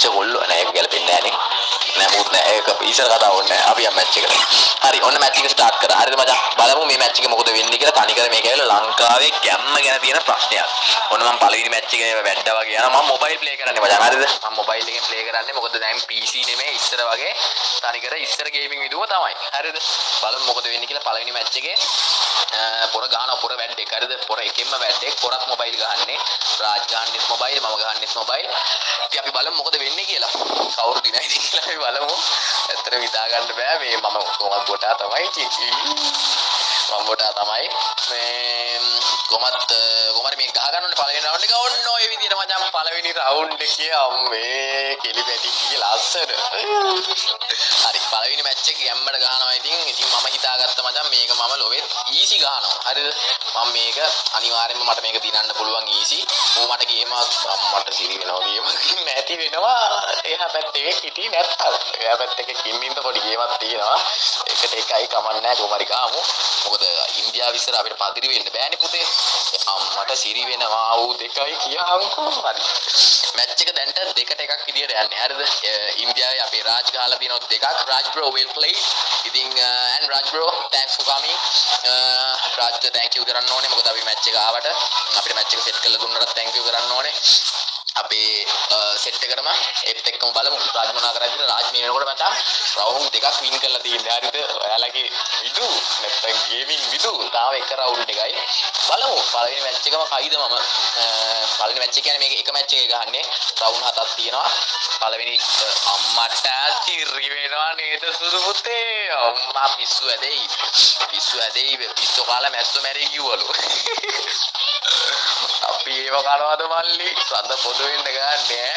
කොල්ලෝ නෑ ඒක ගැලපෙන්නේ නෑනේ නෑ මුත් නෑ ඒක ඉස්සර කතාව ඕනේ නෑ අපි යම් මැච් එකට හරි ඔන්න මැච් එක ස්ටාර්ට් කරා හරිද මචං බලමු මේ මැච් එකේ මොකද වෙන්නේ කියලා තනි කර මේක ඇවිල්ලා ලංකාවේ ගැම්ම ගැන තියෙන ප්‍රශ්නයක් ඔන්න මම පළවෙනි මැච් එකේ වැට්ටා වගේ යනවා මම මොබයිල් ප්ලේ කරන්නේ මචං හරිද මම මොබයිල් එකෙන් ප්ලේ කරන්නේ මොකද දැන් PC නෙමෙයි ඉස්සර වගේ තනි කර ඉස්සර ගේමින් විදුව තමයි හරිද බලමු මොකද වෙන්නේ කියලා පළවෙනි මැච් එකේ පොර ගහනවා පොර වැඩෙක් හරිද පොර එකෙන්ම වැඩෙක් පොරත් මොබයිල් ගහන්නේ රාජ් ගහන්නෙත් මොබයිල් මම ගහන්නෙත් මොබයිල් ඉතින් අපි බලමු මොකද වෙන්නේ කියලා කවුරු දිනයිද කියලා අපි බලමු ඇත්තටම හිතා ගන්න බෑ මේ මම කොහොමද බොටා තමයි මම බොටා තමයි මේ කොහමද මේ ගහ ගන්න ඕනේ පළවෙනි රවුන්ඩ් එක ඔන්න ඔය විදියට මචං පළවෙනි රවුන්ඩ් එකේ අම්මේ කෙලි පැටි කියලා ලස්සන හරි පළවෙනි මැච් එක ගැම්මට ගහනවා ඉතින් මම හිතාගත්ත මචං මේක මම ලොවෙත් ඊසි ගහනවා හරිද මම මේක අනිවාර්යෙන්ම මට මේක දිනන්න පුළුවන් ඊසි ඌ මට ගේමක් මට සිරි වෙනවා ගේමක් නැති වෙනවා එහා පැත්තේ හිටි නැත්තම් එහා පැත්තේ කිම්මින්ද පොඩි ගේමක් තියෙනවා ඒකට එකයි කමන්නේ නැහැ කොහමරි ගාමු මොකද ඉන්දියාව විතර අපිට පදිරි වෙන්න බෑනේ පුතේ අම්මට සිරි වෙනවා ඌ දෙකයි කියහන්කෝ හරි මැච් එක දැන්ට දෙකට එකක් විදියට යන්නේ හරිද ඉන්දියාවේ අපේ රාජ් ගහලා තියෙනවා දෙකක් රාජ් bro well played ඉතින් and Raj bro thanks for coming රාජ්ට thank you කරන්න ඕනේ මොකද අපි මැච් එක ආවට අපිට මැච් එක සෙට් කරලා දුන්නට thank you කරන්න ඕනේ අපේ සෙට් එකටම ඒත් එක්කම බලමු රාජ් මොනා කරයිද රාජ් මේ වෙනකොට මචං රවුන්ඩ් දෙකක් වින් කරලා තියෙනවා හරිද ඔයාලගේ විදු නැත්නම් ගේමින් විදු තාම එක රවුන්ඩ් එකයි බලමු පළවෙනි මැච් එකම කයිද මම පළවෙනි මැච් එක කියන්නේ මේක එක මැච් එකක ගහන්නේ රවුන්ඩ් හතක් තියෙනවා පළවෙනි අම්මට සිරි වෙනවා නේද සුදු පුතේ අම්මා පිස්සු ඇදෙයි පිස්සු කාලා මැස්සෝ මැරී කිව්වලු අපි ඒව කරනවද මල්ලි සඳ පොදු වෙන්න ගන්නෑ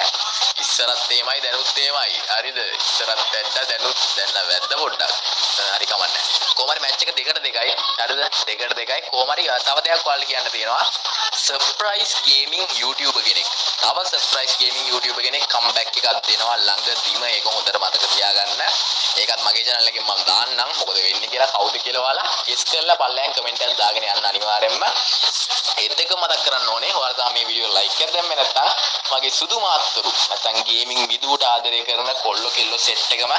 ඉස්සරත් එමයයි දැනුත් එමයයි හරිද ඉස්සරත් වැද්දා දැනුත් දැන් වැද්ද පොඩ්ඩක් හරි කමන්නේ කොහමරි මැච් එක දෙකට දෙකයි හරිද දෙකට දෙකයි කොහමරි තව දෙයක් ඔයාලට කියන්න තියෙනවා සර්ප්‍රයිස් ගේමින් YouTuber කෙනෙක් තව සර්ප්‍රයිස් ගේමින් YouTuber කෙනෙක් කම්බැක් එකක් දෙනවා ළඟදීම ඒක හොඳට මතක තියාගන්න ඒකත් මගේ channel එකෙන් මම දාන්නම් මොකද වෙන්නේ කියලා කවුද කියලා ඔයාලා ගෙස් කරලා පල්ලෙන් කමෙන්ට් එකක් දාගෙන යන්න අනිවාර්යෙන්ම ඒත් එක මතක් කරන්න ඕනේ ඔයාලා තාම මේ වීඩියෝ ලයික් කරලා දැම්මේ නැත්නම් මගේ සුදු මාත්තුරු නැත්නම් ගේමින් විදුවට ආදරය කරන කොල්ලෝ කෙල්ලෝ සෙට් එකම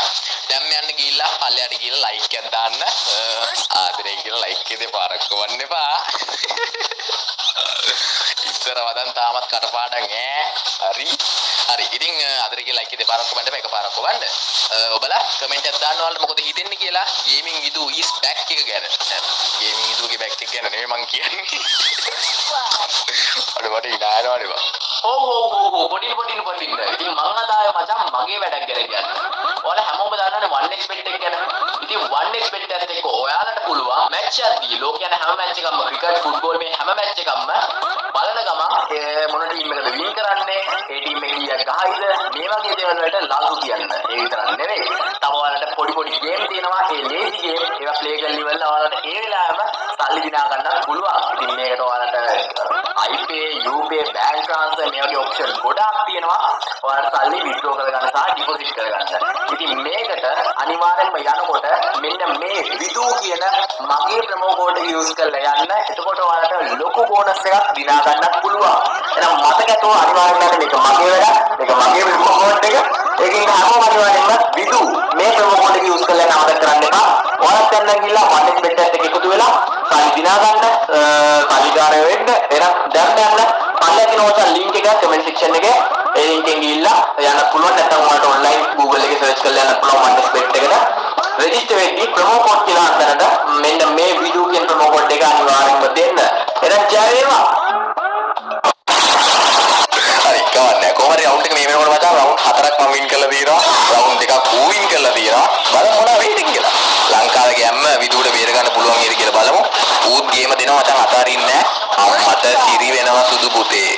දැම්ම යන්න ගිහිල්ලා පල්ලයට ගිහිල්ලා ලයික් එකක් දාන්න ආදරේ කියලා ලයික් එකේ පාරක් වන්න එපා ඉස්සර වදන් තාමත් කටපාඩම් හරි ඉතින් ආදරේ කියලා ලයික් එකේ පාරක් වන්න මේක පාරක් වන්න ඔබලා කමෙන්ට් එකක් දාන්න ඔයාලට මොකද හිතෙන්නේ කියලා ගේමින් විදු is back එක ගැන ගේමින් විදුගේ back එක ගැන නෙමෙයි මං කියන්නේ අඩ ඉනායනවානේ බා හෝ පොඩි ඉතින් මං අදාය මචං මගේ වැඩක් ගැන කියන්නේ ඔයාලා හැමෝම දන්නවනේ 1x bet එක ගැන ඉතින් 1x bet එකත් එක්ක ඔයාලට පුළුවන් මැච් එකක් දී ලෝක යන හැම මැච් එකක්ම ක්‍රිකට් ෆුට්බෝල් මේ හැම මැච් එකක්ම බලන ගමන් මොන ටීම් එකද වින් කරන්නේ ඒ ටීම් එක කීයක් ගහයිද මේ වගේ දේවල් වලට ලාසු කියන්න ඒ විතරක් නෙවෙයි තව ඔයාලට පොඩි ගේම් තියෙනවා ඒ ලේසි ගේම් ඒවා ප්ලේ කරලා ඉවරලා ඔයාලට ඒ වෙලාවෙම සල්ලි දිනා ගන්නත් පුළුවන් ඉතින් මේකට ඔයාලට iPay UPay bank transfer මේ වගේ ඔප්ෂන් ගොඩාක් තියෙනවා ඔයාලට සල්ලි විත්ඩ්‍රෝ කරගන්න සහ ඩිපොසිට් කරගන්න ඉතින් මේකට අනිවාර්යෙන්ම යනකොට මෙන්න මේ විදු කියන මගේ ප්‍රොමෝ කෝඩ් එක යූස් කරලා යන්න එතකොට ඔයාලට ලොකු බෝනස් එකක් දිනා ගන්නත් පුළුවන් එහෙනම් මතකතෝ අනිවාර්යෙන්ම මේක මගේ වැඩක් මේක මගේ ප්‍රොමෝ කෝඩ් එක ඒකෙන් හැමෝම අනිවාර්යෙන්ම විදු මේ ප්‍රොමෝ කෝඩ් එක යූස් කරලා යන්න අමතක කරන්න එපා ඔයාලත් දැන් ගිහලා 1x bet එකත් එකතු වෙලා සල්ලි දිනා ගන්න කලිකාරය වෙන්න එහෙනම් දැන් යන්න පල්ලේ තියෙන ලින්ක් එක කමෙන්ට් සෙක්ෂන් එකේ ඒ ලින්ක් එකෙන් ගිහලා යන්න පුළුවන් නැත්නම් ඔයාලට ඔන්ලයින් Google එකේ සර්ච් කරලා යන්න පුළුවන් 1x bet එකට රෙජිස්ටර් වෙද්දී ප්‍රොමෝ කෝඩ් කියලා අතනට මෙන්න මේ වීඩියෝ කියන ප්‍රොමෝ කෝඩ් එක අනිවාර්යෙන්ම දෙන්න එහෙනම් ජය වේවා කොහමද රවුන්ඩ් එක මේ වෙනකොට මචං රවුන්ඩ් 4ක් මම වින් කරලා තියෙනවා රවුන්ඩ් දෙකක් ඌ වින් කරලා තියෙනවා බලමු මොනවා වෙයිද කියලා ලංකාවේ ගැම්ම විදුවට බේර ගන්න පුළුවන් නේද කියලා බලමු ඌත් ගේම දෙනවා මචං අතාරින්නේ නැහැ අම්මට සිරි වෙනවා සුදු පුතේ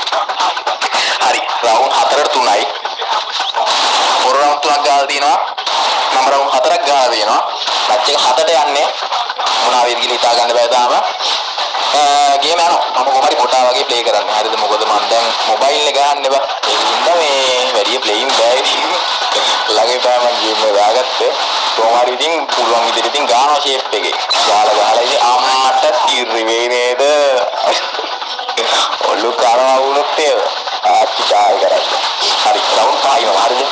හරි රවුන්ඩ් 4ට 3යි පොර රවුන්ඩ් 3ක් ගාලා තියෙනවා මම රවුන්ඩ් 4ක් ගාලා තියෙනවා මැච් එක 7ට යන්නේ මොනවා වෙයිද කියලා හිතා ගන්න බෑ තාම ගේම යනවා මම කොහමරි පොටා වගේ ප්ලේ කරන්න හරිද මොකද මම දැන් මොබයිල් එක ගන්න බෑ ඒ හින්දා මේ වැඩි ප්ලේයින් බෑ ළඟේ තමයි මම ගේම් එක දාගත්තේ කොහමරි ඉතින් පුළුවන් විදිහට ඉතින් ගානවා ෂේප් එකේ ගාලා ඉතින් අම්මාට කිරි වෙයි නේද ඔලු කරා වුණොත් ඒ ආච්චි කාය කරන්නේ හරි රවුන්ඩ් 5 හරිද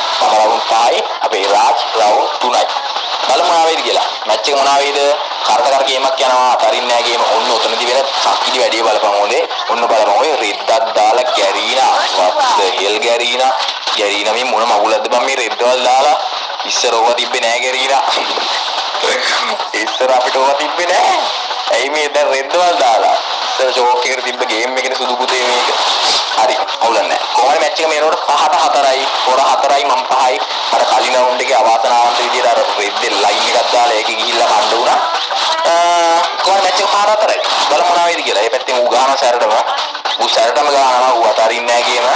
5යි අපේ රාජ් රවුන්ඩ් 3යි. බලමු මොනවා වෙයිද කියලා. මැච් එක මොනවා වෙයිද? කරදර ගේමක් යනවා. අතරින් නෑ ගේම. ඔන්න උතනදි වෙන සක්කිලි වැඩි බලපන් ඕනේ. ඔන්න බලපන් ඔය රෙද්දක් දාලා ගැරීනා. වත් හෙල් ගැරීනා. ගැරීනා මේ මොන මගුලක්ද බං මේ රෙද්දවල් දාලා. ඉස්සර ඕවා තිබ්බේ නෑ ගැරීනා. ඉස්සර අපිට ඕවා තිබ්බේ නෑ. ඇයි මේ දැන් රෙද්දවල් දාලා? ඉස්සර ෂෝක් එකට තිබ්බ ගේම් එකේ සුදු පුතේ මේක. හරි අවුලක් නෑ. කොහොමද මැච් එක මේනකොට 5ට 4යි. පොර 4යි මම 5යි. අර කලින් රවුන්ඩ් එකේ අවාසනාවන්ත විදියට අර රෙද්දේ ලයින් එකක් දාලා ඒකේ ගිහිල්ලා කණ්ඩ වුණා. කොහොමද මැච් එක 5ට 4යි. බලමු මොනවා වෙයිද කියලා. මේ පැත්තෙන් ඌ ගහනවා සැරටම. ඌ සැරටම ගහනවා. ඌ අතරින් නෑ ගේම.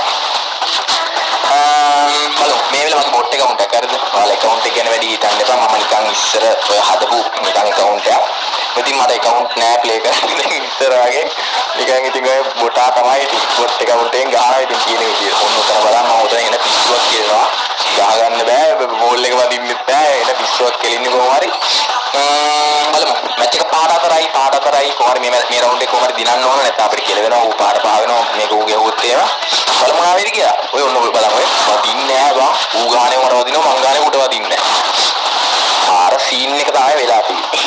බලමු මේ වෙලාව මගේ බොට් account එක හරිද? ඔයාලා account එක ගැන වැඩි හිතන්න එපා. මම නිකන් ඉස්සර ඔය හදපු නිකන් account එකක්. ඉතින් මට account නෑ play කරන්න ඉස්සර වගේ. නිකන් ඉතින් ඔය බොටා තමයි ඉතින් බොට් account එකෙන් ගහනවා ඉතින් කියන විදිය. ඔන්න උතන බලන්න මම උතන එන පිස්සුවක් කියනවා. ගහ ගන්න බෑ. බෝල් එක වදින්නෙත් බෑ. එන පිස්සුවක් කෙලින්නේ කොහොම හරි. බලමු මැච් එක 5ට 4යි කොහොමද මේ රවුන්ඩ් එක කොහොමද දිනන්න ඕන නැත්නම් අපිට කෙල වෙනවා ඌ පාට පහ වෙනවා මේක ඌ ගෙවුවොත් එහෙම බලමු මොනවා වෙයිද කියලා. ඔය ඔන්න ඔය බලමු වදින්නේ නෑ බං. ඌ ගානේ මට වදිනවා මං ගානේ ඌට වදින්නේ නෑ. ආර සීන් එක තමයි වෙලා තියෙන්නේ.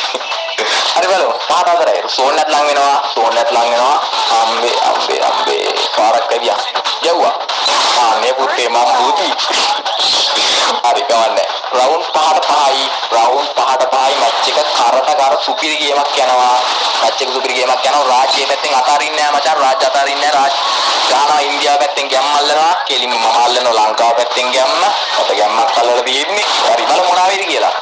හරි බලමු 5ට 4යි. සෝන්නත් ලඟ වෙනවා. සෝන්නත් ලඟ වෙනවා. අම්බේ පාරක් කවියා. යවුවා. මේ පුතේ මම බුති. හරි ගවන්නේ. රවුන්ඩ් 5ට 5යි. රවුන්ඩ් 5ට 5යි මැච් එක කරට කර සුපිරි ගේමක් යනවා. මැච් එක සුපිරි ගේමක් යනවා. රාජ්‍ය පැත්තෙන් අතාරින්නේ නෑ මචං. රාජ් අතාරින්නේ නෑ. රාජ් ගහනවා ඉන්දියාව පැත්තෙන් ගැම්ම අල්ලනවා. කෙලින්ම මම අල්ලනවා ලංකාව පැත්තෙන් ගැම්ම. මට ගැම්මක් අල්ලලා තියෙන්නේ. හරි බලමු මොනවා වෙයිද කියලා.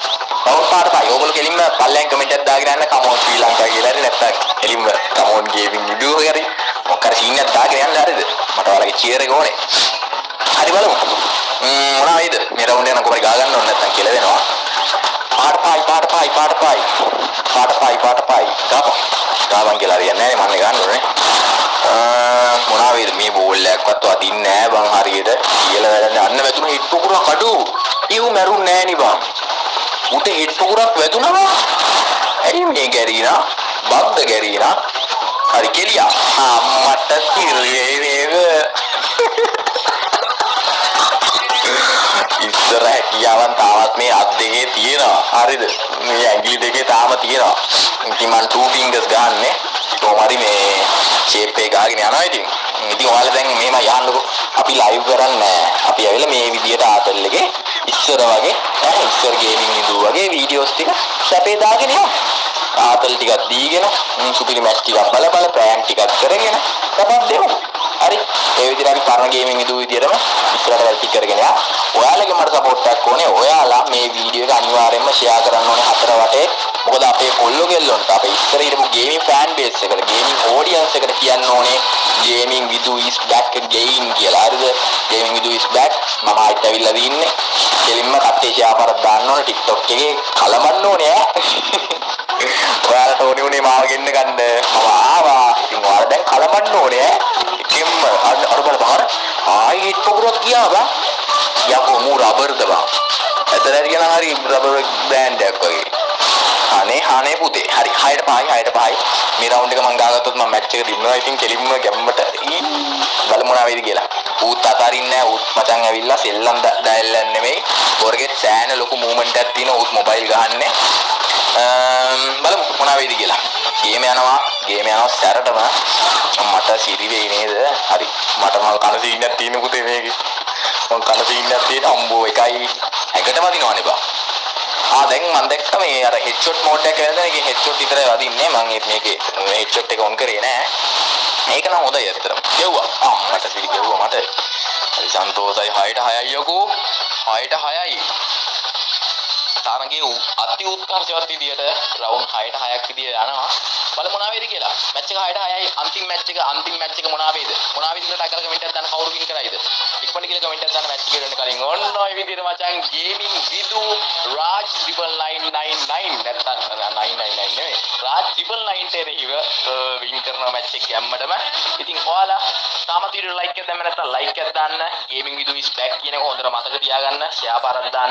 රවුන්ඩ් 5ට 5යි. ඕගොල්ලෝ කෙලින්ම පල්ලෙන් කමෙන්ට් එකක් දාගෙන යන්න කමෝන් ශ්‍රී ලංකා කියලා හරි නැත්නම් කෙලින්ම කමෝන් ගේමින් වීඩියෝ එකක් හරි මොකක් හරි සීන් එකක් දාගෙන යන්න හරිද? මට ඔයාලගේ චියර් එක ඕනේ. හරි බලමු. මොනවා වෙයිද? මේ රවුන්ඩ් එක නම් කොහරි ගා ගන්න ඕනේ නැත්නම් කියලා වෙනවා. පාට පහයි ගාවන් කියලා හරියන්නේ නැහැ මන්නේ ගන්න ඕනේ. මොනවා වෙයිද මේ බෝල් එකක්වත් වදින්නේ නැහැ බං හරියට. කියලා වැඩන්නේ අන්න වැතුණු හිට් පුකුරක් අඩු. ඊහු මැරුන්නේ නැහැ නේ බං. උට හිට් පුකුරක් වැදුනවා. ඇයි මේ ගැරීනා? බද්ද ගැරීනා. හරි කෙලියා. මට තිරේ නේද? ඉස්සර හැකියාවන් තාමත් මේ අත් දෙකේ තියෙනවා. හරිද? මේ ඇඟිලි දෙකේ තාම තියෙනවා. ඉතින් මම 2 fingers ගන්නනේ. කොහොම හරි මේ shape එක ගාගෙන යනවා ඉතින්. ඉතින් ඔයාලා දැන් මේම යන්නකෝ. අපි live කරන්නේ. අපි ඇවිල්ලා මේ විදියට ආතල් එකේ ඉස්සර වගේ ඉස්සර ගේමින් ඉදු වගේ වීඩියෝස් ටික සැපේ දාගෙන යනවා. ආතල් ටිකක් දීගෙන සුපිරි මැච් ටිකක් බල ප්‍රෑන්ක් ටිකක් කරගෙන සපත් දෙමු. හරි ඒ විදිහට අපි පරණ ගේමින් ඉදු විදියටම ඉස්සරහට වැඩි කරගෙන යනවා. ඔයාලගේ මට සපෝට් එකක් ඕනේ. ඔයාලා මේ වීඩියෝ එක අනිවාර්යයෙන්ම ෂෙයා කරන්න ඕනේ හතර වටේ. මොකද අපේ කොල්ලෝ ගෙල්ලොන්ට අපේ ඉස්සර හිටපු ගේමින් ෆෑන් බේස් එකට ගේමින් ඔඩියන්ස් එකට කියන්න ඕනේ gaming Vidu is back again කියලා. හරිද? Gaming Vidu is back. මම ආයෙත් ඇවිල්ලා දින්නේ. කෙලින්ම කට්ටේ ෂෙයා කරලා දාන්න ඕනේ TikTok එකේ කලබන්න ඕනේ ඈ. ඔයාලට ඕනේ උනේ මාව ගෙන්න ගන්න. මම ආවා. ඉතින් ඔයාලා දැන් කලබන්න ඕනේ ඈ. එකෙන්ම අර බලපන් ආයෙ හිට් පොකුරක් ගියා බා. යකෝ මූ රබර්ද බා. ඇතර හරියන හරි රබර් බ්‍රෑන්ඩ් එකක් වගේ. අනේ පුතේ. හරි 6ට 5යි. මේ රවුන්ඩ් එක මම ගාගත්තොත් මම මැච් එක දිනනවා. ඉතින් කෙලින්ම ගැම්මට බලමු මොනවා වෙයිද කියලා. ඌත් අතාරින්නේ නැහැ. ඌත් මචං ඇවිල්ලා සෙල්ලම් දායල්ලන් නෙමෙයි. ඔරගෙත් සෑන ලොකු මූවමන්ට් එකක් තියෙනවා. ඌත් මොබයිල් ගහන්නේ. බලමු මොනවා වෙයිද කියලා. ගේම යනවා සැරටම. මට සිරි වෙයි නේද? හරි. මට මල් කන සීන්නක් තියෙන පුතේ මේකේ. මං කන සීන්නක් තියෙන අම්බෝ එකයි. ඇඟට වදිනවනේ බා. දැන් මම දැක්ක මේ අර හෙඩ්ෂොට් මෝඩ් එක වෙනද මේකේ හෙඩ්ෂොට් විතරයි වදින්නේ. මම මේකේ හෙඩ්ෂොට් එක ඔන් කරේ නෑ. මේක නම් හොඳයි ඇත්තටම. ගෙව්වා. මට සිරි ගෙව්වා මට. හරි සන්තෝෂයි 6ට 6යි යකෝ. 6ට 6යි. තාරගේ අති උත්කර්ෂවත් විදියට රවුන්ඩ් 6ට 6ක් විදියට යනවා. බලමු මොනවා වෙයිද කියලා. මැච් එක 6ට 6යි. අන්තිම මැච් එක මොනවා වෙයිද? මොනවා වෙයිද කියලා ටැග් කමෙන්ට් එකක් දාන්න කවුරු වින් කරයිද? ඉක්මනට කියලා කමෙන්ට් එකක් දාන්න මැච් එක වෙන්න කලින්. ඔන්න ඔය විදියට මචං ගේමින් විදු රාජ් 999 නැත්තම් 999 නෙවෙයි. රාජ් 999 එරෙහිව වින් කරන මැච් එක ගැම්මටම. ඉතින් ඔයාලා තාමත් වීඩියෝ ලයික් එකක් දැම්ම නැත්තම් ලයික් එකක් දාන්න. ගේමින් විදු is back කියන එක හොඳට මතක තියාගන්න. ෂෙයා පාරක් දාන්න.